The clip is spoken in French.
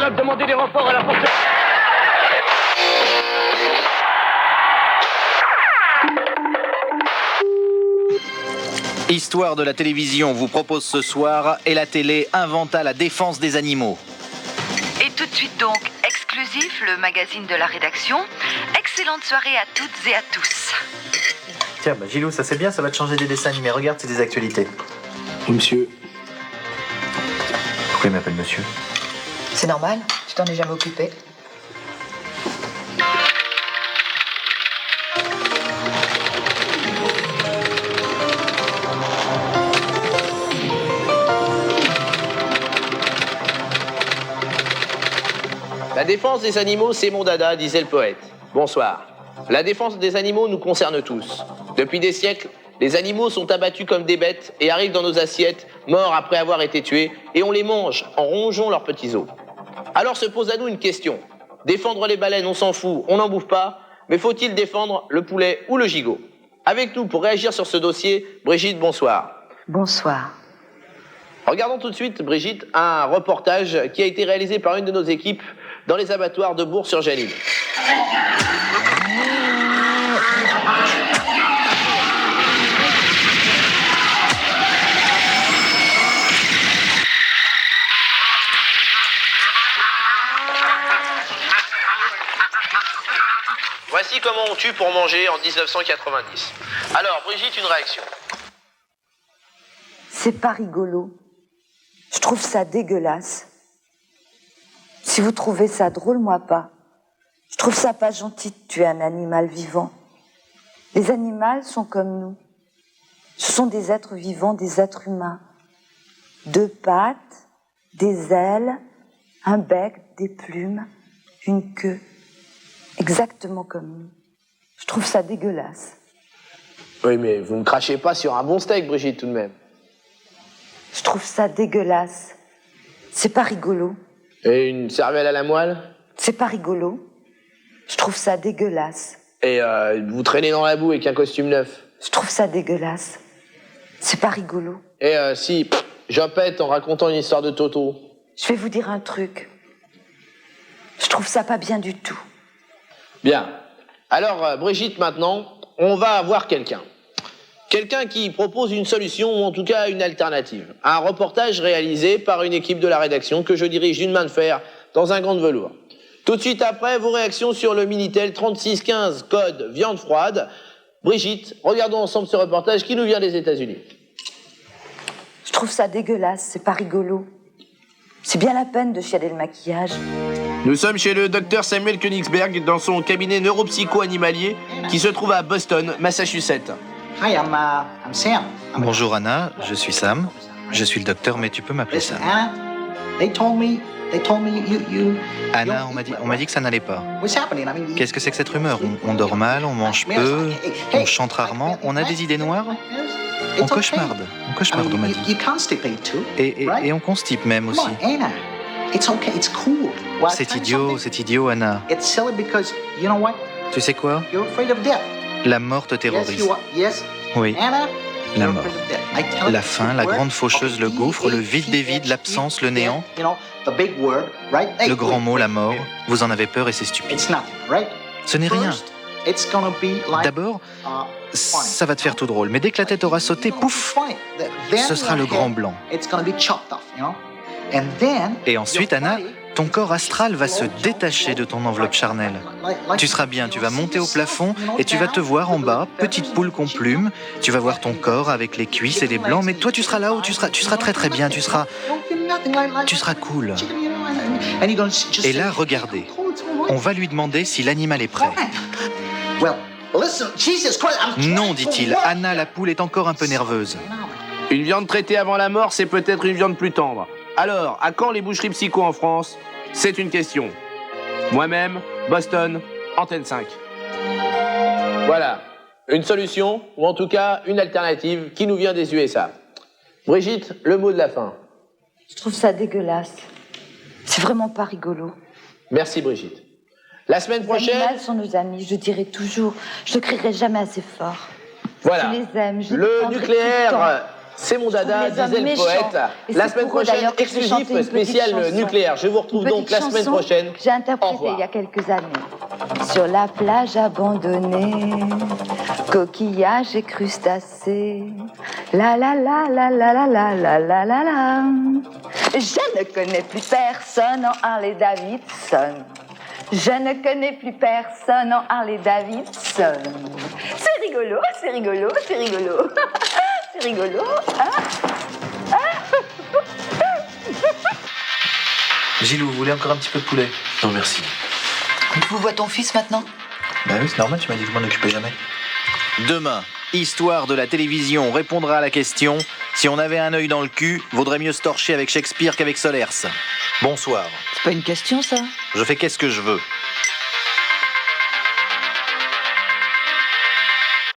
Grenoble, demandez des renforts à la force. Histoire de la télévision vous propose ce soir et la télé inventa la défense des animaux. Et tout de suite donc, exclusif, le magazine de la rédaction. Excellente soirée à toutes et à tous. Tiens, Gilou, ça c'est bien, ça va te changer des dessins animés. Regarde, c'est des actualités. Monsieur. Pourquoi il m'appelle monsieur? C'est normal, tu t'en es jamais occupé. La défense des animaux, c'est mon dada, disait le poète. Bonsoir. La défense des animaux nous concerne tous. Depuis des siècles, les animaux sont abattus comme des bêtes et arrivent dans nos assiettes, morts après avoir été tués, et on les mange en rongeant leurs petits os. Alors se pose à nous une question. Défendre les baleines, on s'en fout, on n'en bouffe pas, mais faut-il défendre le poulet ou le gigot? Avec nous pour réagir sur ce dossier, Brigitte, bonsoir. Bonsoir. Regardons tout de suite, Brigitte, un reportage qui a été réalisé par une de nos équipes dans les abattoirs de Bourg-sur-Jalline. Voici comment on tue pour manger en 1990. Alors, Brigitte, une réaction. C'est pas rigolo. Je trouve ça dégueulasse. Si vous trouvez ça drôle, moi pas. Je trouve ça pas gentil de tuer un animal vivant. Les animaux sont comme nous. Ce sont des êtres vivants, des êtres humains. 2 pattes, des ailes, un bec, des plumes, une queue. Exactement comme nous. Je trouve ça dégueulasse. Oui, mais vous ne crachez pas sur un bon steak, Brigitte, tout de même. Je trouve ça dégueulasse. C'est pas rigolo. Et une cervelle à la moelle? C'est pas rigolo. Je trouve ça dégueulasse. Et vous traînez dans la boue avec un costume neuf? Je trouve ça dégueulasse. C'est pas rigolo. Et si j'opète en racontant une histoire de Toto? Je vais vous dire un truc. Je trouve ça pas bien du tout. Bien. Alors, Brigitte, maintenant, on va voir quelqu'un. Quelqu'un qui propose une solution, ou en tout cas une alternative. Un reportage réalisé par une équipe de la rédaction que je dirige d'une main de fer dans un gant de velours. Tout de suite après, vos réactions sur le Minitel 3615, code viande froide. Brigitte, regardons ensemble ce reportage qui nous vient des États-Unis. Je trouve ça dégueulasse, c'est pas rigolo. C'est bien la peine de chialer le maquillage. Nous sommes chez le docteur Samuel Königsberg dans son cabinet neuropsycho-animalier qui se trouve à Boston, Massachusetts. Hi, I'm Sam. Bonjour Anna, je suis Sam. Je suis le docteur, mais tu peux m'appeler Listen, Sam. Anna, they told me you. Anna, on m'a dit que ça n'allait pas. What's happening? I mean, Qu'est-ce que c'est que cette rumeur? On dort mal, on mange peu, on chante rarement, on a des idées noires. On cauchemarde, on m'a dit. You constipate too. Et on constipe même aussi. Come on, Anna. It's okay. It's cool. Well, C'est idiot, Anna. It's silly because you know what? Tu sais quoi? You're afraid of death. La mort te Yes, terrorise. you are. Yes. Oui, Anna. la you're mort. afraid of death. I tell La you, faim, la word grande faucheuse, le gouffre, le vide des vides, l'absence, le néant. You know, the big word, right? Hey, Le grand wait, mot, wait, la mort. wait. Vous en avez peur et c'est stupide. It's nothing, right? Ce n'est rien. First, it's gonna be like, D'abord, funny. ça va te faire tout drôle. Mais dès que la tête aura sauté, pouf, Funny. Then ce sera your le grand head, blanc. It's gonna be chopped off, you know? And then, Et ensuite, your Anna, body ton corps astral va se détacher de ton enveloppe charnelle. Tu seras bien, tu vas monter au plafond et tu vas te voir en bas, petite poule qu'on plume. Tu vas voir ton corps avec les cuisses et les blancs, mais toi tu seras là-haut, tu seras très très bien, tu seras cool. Et là, regardez, on va lui demander si l'animal est prêt. Non, dit-il, Anna la poule est encore un peu nerveuse. Une viande traitée avant la mort, c'est peut-être une viande plus tendre. Alors, à quand les boucheries psycho en France? C'est une question. Moi-même, Boston, Antenne 5. Voilà, une solution, ou en tout cas une alternative qui nous vient des USA. Brigitte, le mot de la fin. Je trouve ça dégueulasse. C'est vraiment pas rigolo. Merci Brigitte. La semaine Les prochaine... animaux sont nos amis, je le dirai toujours. Je ne crierai jamais assez fort. Voilà. Je les aime, je les Le défendrai tout nucléaire le temps. C'est mon dada, Je trouve les disait le hommes poète. méchants. Et La c'est semaine pour eux, prochaine, d'ailleurs, que je vais chanter exclusif une petite spécial chanson. nucléaire. Je vous retrouve Une donc petite la semaine chanson prochaine. que j'ai Au interprétée revoir. il y a quelques années. Sur la plage abandonnée, coquillages et crustacés. La la la la la la la la la la la. Je ne connais plus personne en Harley Davidson. Je ne connais plus personne en Harley Davidson. C'est rigolo, c'est rigolo, c'est rigolo. C'est rigolo, hein? Gilles, vous voulez encore un petit peu de poulet? Non, merci. Vous voyez ton fils maintenant? Bah oui, c'est normal, tu m'as dit que je m'en occupais jamais. Demain, Histoire de la télévision répondra à la question: si on avait un œil dans le cul, vaudrait mieux se torcher avec Shakespeare qu'avec Solers. Bonsoir. C'est pas une question, ça? Je fais qu'est-ce que je veux.